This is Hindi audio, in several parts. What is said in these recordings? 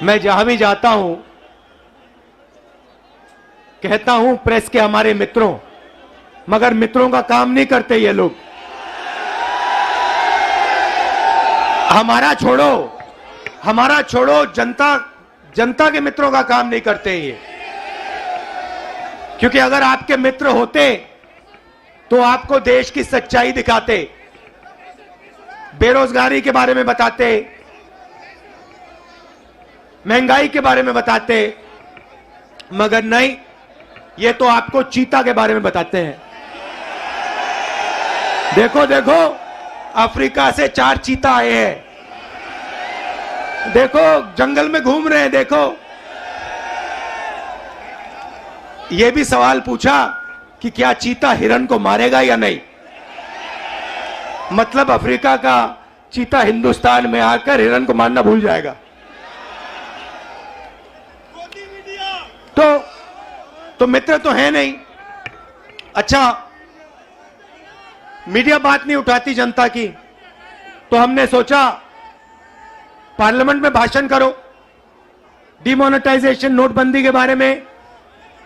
मैं जहां भी जाता हूं कहता हूं प्रेस के हमारे मित्रों, मगर मित्रों का काम नहीं करते ये लोग। हमारा छोड़ो, जनता के मित्रों का काम नहीं करते ये। क्योंकि अगर आपके मित्र होते तो आपको देश की सच्चाई दिखाते, बेरोजगारी के बारे में बताते, महंगाई के बारे में बताते, मगर नहीं, ये तो आपको चीता के बारे में बताते हैं। देखो देखो, अफ्रीका से 4 चीता आए हैं, देखो जंगल में घूम रहे हैं। देखो, ये भी सवाल पूछा कि क्या चीता हिरण को मारेगा या नहीं। मतलब अफ्रीका का चीता हिंदुस्तान में आकर हिरण को मारना भूल जाएगा। तो मित्र तो है नहीं। अच्छा, मीडिया बात नहीं उठाती जनता की, तो हमने सोचा पार्लियामेंट में भाषण करो। डिमोनेटाइजेशन, नोटबंदी के बारे में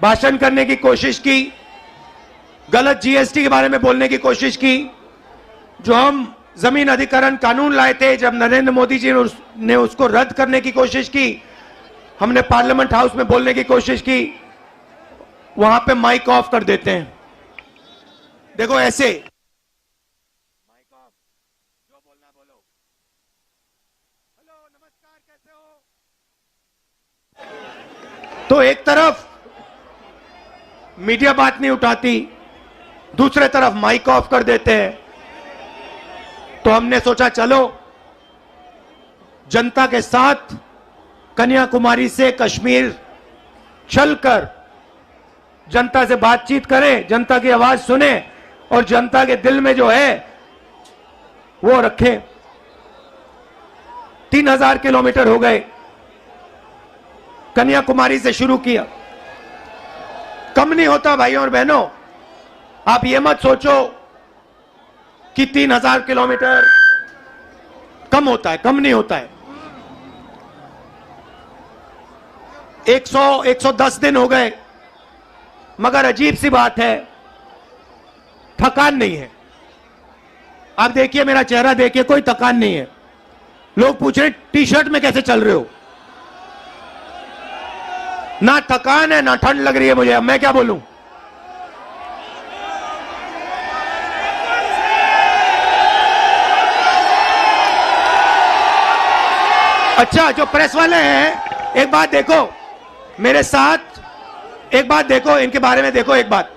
भाषण करने की कोशिश की, गलत जीएसटी के बारे में बोलने की कोशिश की। जो हम जमीन अधिग्रहण कानून लाए थे, जब नरेंद्र मोदी जी ने उसको रद्द करने की कोशिश की, हमने पार्लियामेंट हाउस में बोलने की कोशिश की, वहां पे माइक ऑफ कर देते हैं। देखो ऐसे, माइक ऑफ, जो बोलना बोलो। हेलो, नमस्कार, कैसे हो। तो एक तरफ मीडिया बात नहीं उठाती, दूसरे तरफ माइक ऑफ कर देते हैं। तो हमने सोचा चलो जनता के साथ कन्याकुमारी से कश्मीर चलकर जनता से बातचीत करें, जनता की आवाज सुने और जनता के दिल में जो है वो रखें। 3000 किलोमीटर हो गए, कन्याकुमारी से शुरू किया। कम नहीं होता भाइयों और बहनों। आप ये मत सोचो कि 3000 किलोमीटर कम होता है, कम नहीं होता है। 110 दिन हो गए, मगर अजीब सी बात है, थकान नहीं है। आप देखिए, मेरा चेहरा देखिए, कोई थकान नहीं है। लोग पूछ रहे टी शर्ट में कैसे चल रहे हो। ना थकान है, ना ठंड लग रही है मुझे। अब मैं क्या बोलूं। अच्छा, जो प्रेस वाले हैं, एक बात देखो मेरे साथ, एक बात देखो इनके बारे में। देखो एक बात,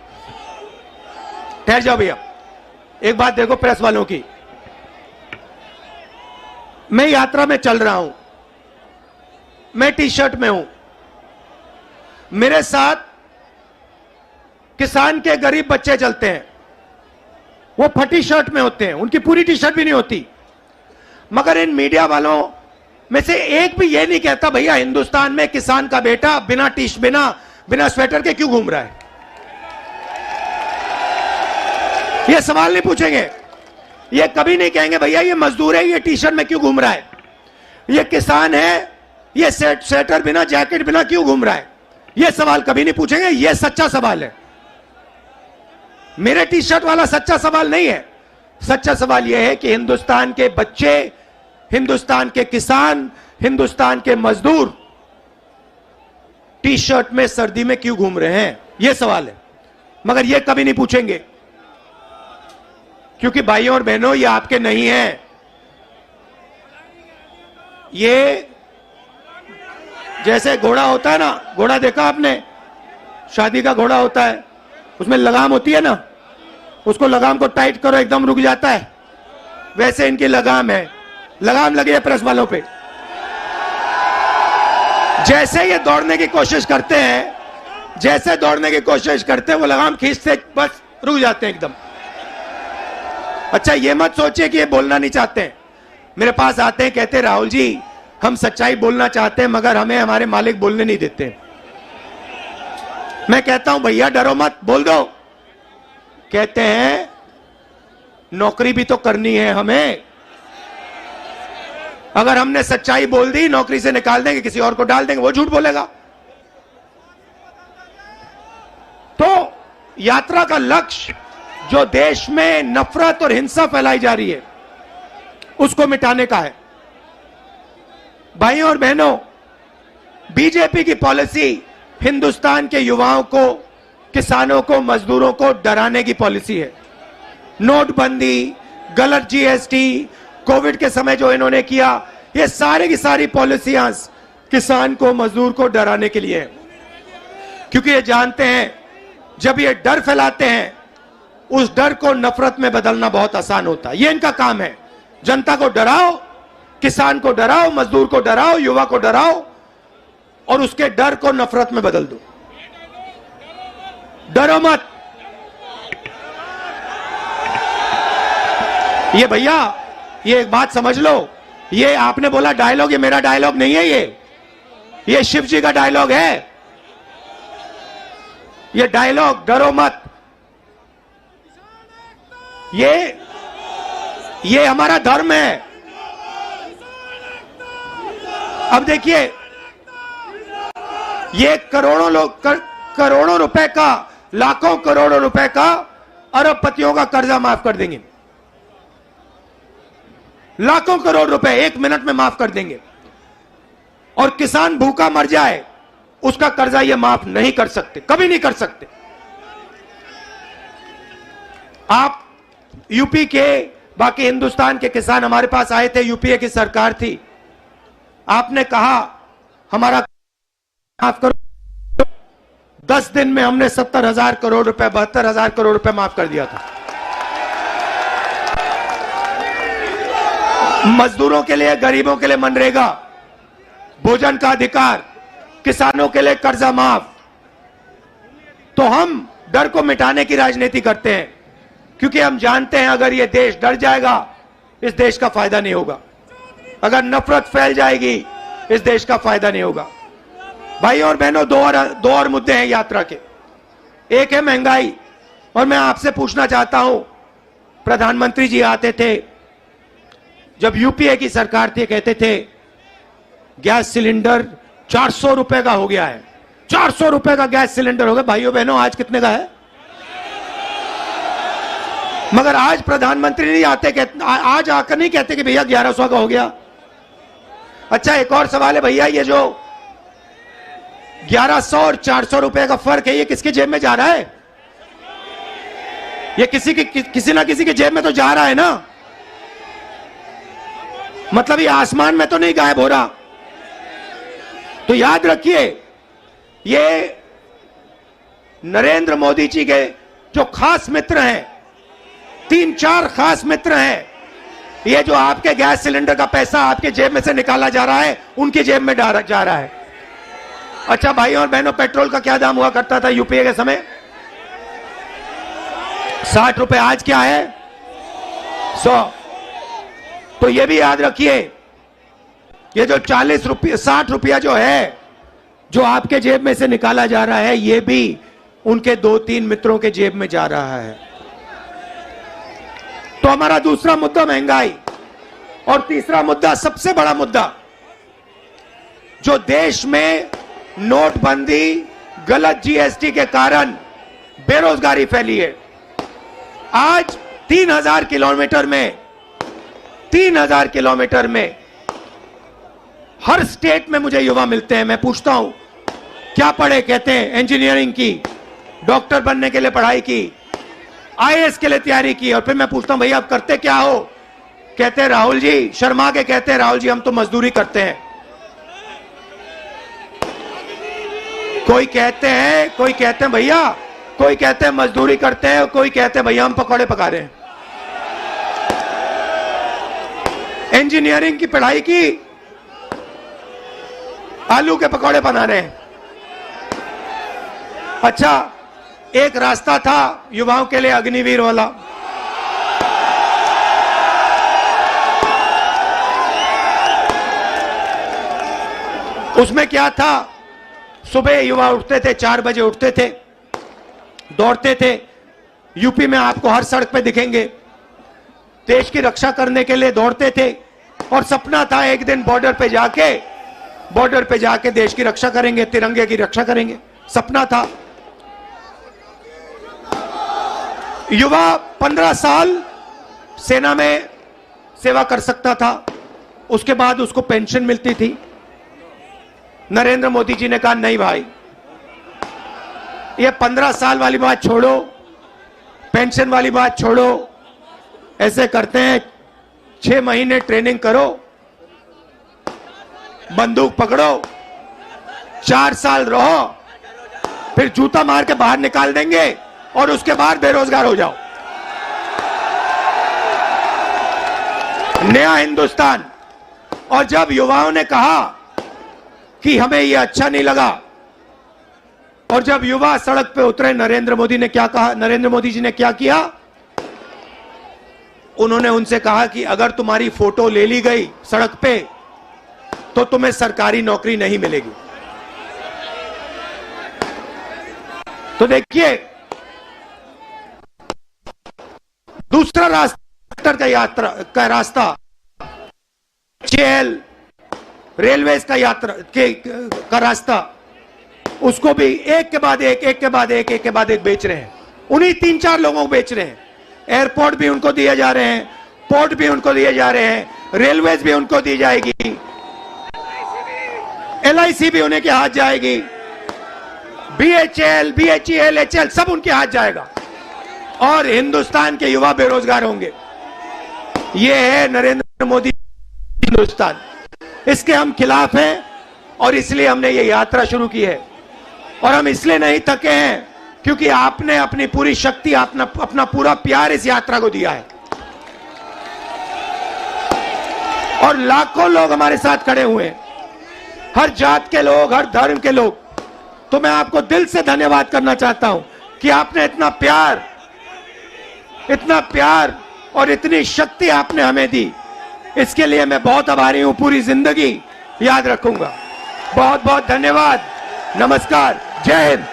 ठहर जाओ भैया, एक बात देखो प्रेस वालों की। मैं यात्रा में चल रहा हूं, मैं टी शर्ट में हूं, मेरे साथ किसान के गरीब बच्चे चलते हैं, वो फटी शर्ट में होते हैं, उनकी पूरी टी शर्ट भी नहीं होती। मगर इन मीडिया वालों में से एक भी ये नहीं कहता भैया हिंदुस्तान में किसान का बेटा बिना स्वेटर के क्यों घूम रहा है। ये सवाल नहीं पूछेंगे, ये कभी नहीं कहेंगे भैया ये मजदूर है, ये टी शर्ट में क्यों घूम रहा है, ये किसान है, ये स्वेटर बिना, जैकेट बिना क्यों घूम रहा है। ये सवाल कभी नहीं पूछेंगे। ये सच्चा सवाल है, मेरे टी शर्ट वाला सच्चा सवाल नहीं है। सच्चा सवाल यह है कि हिंदुस्तान के बच्चे, हिंदुस्तान के किसान, हिंदुस्तान के मजदूर टी शर्ट में सर्दी में क्यों घूम रहे हैं, यह सवाल है। मगर यह कभी नहीं पूछेंगे, क्योंकि भाइयों और बहनों ये आपके नहीं हैं। ये जैसे घोड़ा होता है ना, घोड़ा देखा आपने, शादी का घोड़ा होता है, उसमें लगाम होती है ना, उसको लगाम को टाइट करो एकदम रुक जाता है। वैसे इनकी लगाम है, लगाम लगी है प्रेस वालों पे। जैसे ये दौड़ने की कोशिश करते हैं, जैसे दौड़ने की कोशिश करते हैं, वो लगाम खींचते बस रुक जाते हैं एकदम। अच्छा, ये मत सोचिए कि ये बोलना नहीं चाहते हैं। मेरे पास आते हैं, कहते हैं राहुल जी हम सच्चाई बोलना चाहते हैं, मगर हमें हमारे मालिक बोलने नहीं देते। मैं कहता हूं भैया डरो मत, बोल दो। कहते हैं नौकरी भी तो करनी है हमें, अगर हमने सच्चाई बोल दी, नौकरी से निकाल देंगे, किसी और को डाल देंगे, वो झूठ बोलेगा। तो यात्रा का लक्ष्य जो देश में नफरत और हिंसा फैलाई जा रही है उसको मिटाने का है। भाइयों और बहनों, बीजेपी की पॉलिसी हिंदुस्तान के युवाओं को, किसानों को, मजदूरों को डराने की पॉलिसी है। नोटबंदी, गलत जीएसटी, कोविड के समय जो इन्होंने किया, ये सारी की सारी पॉलिसियां किसान को, मजदूर को डराने के लिए है। क्योंकि ये जानते हैं जब ये डर फैलाते हैं, उस डर को नफरत में बदलना बहुत आसान होता है। ये इनका काम है। जनता को डराओ, किसान को डराओ, मजदूर को डराओ, युवा को डराओ और उसके डर को नफरत में बदल दो। डरो मत। ये भैया, ये एक बात समझ लो, ये आपने बोला डायलॉग, ये मेरा डायलॉग नहीं है। ये शिव जी का डायलॉग है। ये डायलॉग डरो मत, ये हमारा धर्म है। अब देखिए, ये करोड़ों लोग, करोड़ों रुपए का, लाखों करोड़ों रुपए का, अरबपतियों का कर्जा माफ कर देंगे। लाखों करोड़ रुपए 1 मिनट में माफ कर देंगे। और किसान भूखा मर जाए, उसका कर्जा ये माफ नहीं कर सकते, कभी नहीं कर सकते। आप यूपी के, बाकी हिंदुस्तान के किसान हमारे पास आए थे, यूपीए की सरकार थी। आपने कहा हमारा माफ करो। 10 दिन में हमने 70,000 करोड़ रुपए, 72,000 करोड़ रुपए माफ कर दिया था। मजदूरों के लिए, गरीबों के लिए मनरेगा, भोजन का अधिकार, किसानों के लिए कर्जा माफ। तो हम डर को मिटाने की राजनीति करते हैं, क्योंकि हम जानते हैं अगर ये देश डर जाएगा, इस देश का फायदा नहीं होगा। अगर नफरत फैल जाएगी, इस देश का फायदा नहीं होगा। भाइयों और बहनों, दो और मुद्दे हैं यात्रा के। एक है महंगाई, और मैं आपसे पूछना चाहता हूं, प्रधानमंत्री जी आते थे, जब यूपीए की सरकार थी, कहते थे गैस सिलेंडर 400 रुपए का हो गया है। 400 रुपए का गैस सिलेंडर हो गया। भाइयों बहनों, आज कितने का है? मगर आज प्रधानमंत्री नहीं आते, आज आकर नहीं कहते कि भैया 1100 का हो गया। अच्छा, एक और सवाल है भैया, ये जो 1100 और 400 रुपए का फर्क है, ये किसके जेब में जा रहा है? ये किसी ना किसी के जेब में तो जा रहा है ना। मतलब ये आसमान में तो नहीं गायब हो रहा। तो याद रखिए, ये नरेंद्र मोदी जी के जो खास मित्र हैं, 3-4 खास मित्र हैं, ये जो आपके गैस सिलेंडर का पैसा आपके जेब में से निकाला जा रहा है, उनकी जेब में जा रहा है। अच्छा भाइयों और बहनों, पेट्रोल का क्या दाम हुआ करता था यूपीए के समय? 60 रुपए। आज क्या है? 100। तो ये भी याद रखिए, ये जो 40 रुपये, 60 रुपया जो है, जो आपके जेब में से निकाला जा रहा है, ये भी उनके 2-3 मित्रों के जेब में जा रहा है। तो हमारा दूसरा मुद्दा महंगाई, और तीसरा मुद्दा, सबसे बड़ा मुद्दा, जो देश में नोटबंदी, गलत जीएसटी के कारण बेरोजगारी फैली है। आज 3,000 किलोमीटर में हर स्टेट में मुझे युवा मिलते हैं। मैं पूछता हूं क्या पढ़े, कहते हैं इंजीनियरिंग की, डॉक्टर बनने के लिए पढ़ाई की, आईएएस के लिए तैयारी की। और फिर मैं पूछता हूं भैया आप करते क्या हो? कहते हैं राहुल जी, शर्मा के कहते हैं राहुल जी हम तो मजदूरी करते हैं। कोई कहते हैं भैया, कोई कहते हैं मजदूरी करते हैं, कोई कहते हैं भैया हम पकौड़े पका रहे हैं। इंजीनियरिंग की पढ़ाई की, आलू के पकौड़े बना रहे हैं। अच्छा, एक रास्ता था युवाओं के लिए अग्निवीर वाला, उसमें क्या था? सुबह युवा उठते थे, 4 बजे उठते थे, दौड़ते थे। यूपी में आपको हर सड़क पे दिखेंगे, देश की रक्षा करने के लिए दौड़ते थे और सपना था एक दिन बॉर्डर पे जाके देश की रक्षा करेंगे, तिरंगे की रक्षा करेंगे, सपना था। युवा 15 साल सेना में सेवा कर सकता था, उसके बाद उसको पेंशन मिलती थी। नरेंद्र मोदी जी ने कहा नहीं भाई, ये 15 साल वाली बात छोड़ो, पेंशन वाली बात छोड़ो, ऐसे करते हैं 6 महीने ट्रेनिंग करो, बंदूक पकड़ो, 4 साल रहो, फिर जूता मार के बाहर निकाल देंगे और उसके बाद बेरोजगार हो जाओ। नया हिंदुस्तान। और जब युवाओं ने कहा कि हमें यह अच्छा नहीं लगा, और जब युवा सड़क पे उतरे, नरेंद्र मोदी ने क्या कहा? नरेंद्र मोदी जी ने क्या किया? उन्होंने उनसे कहा कि अगर तुम्हारी फोटो ले ली गई सड़क पे तो तुम्हें सरकारी नौकरी नहीं मिलेगी। तो देखिए, दूसरा रास्ता रास्ता जेल, रेलवेज का रास्ता, उसको भी एक के बाद एक बेच रहे हैं। उन्हीं 3-4 लोगों को बेच रहे हैं। एयरपोर्ट भी उनको दिए जा रहे हैं, पोर्ट भी उनको दिए जा रहे हैं, रेलवेज भी उनको दी जाएगी, LIC भी उन्हें के हाथ जाएगी, BHEL, HL सब उनके हाथ जाएगा और हिंदुस्तान के युवा बेरोजगार होंगे। ये है नरेंद्र मोदी हिंदुस्तान। इसके हम खिलाफ हैं और इसलिए हमने ये यात्रा शुरू की है। और हम इसलिए नहीं थके हैं क्योंकि आपने अपनी पूरी शक्ति, अपना पूरा प्यार इस यात्रा को दिया है और लाखों लोग हमारे साथ खड़े हुए हैं, हर जात के लोग, हर धर्म के लोग। तो मैं आपको दिल से धन्यवाद करना चाहता हूं कि आपने इतना प्यार और इतनी शक्ति आपने हमें दी। इसके लिए मैं बहुत आभारी हूं, पूरी जिंदगी याद रखूंगा। बहुत बहुत धन्यवाद। नमस्कार। जय हिंद।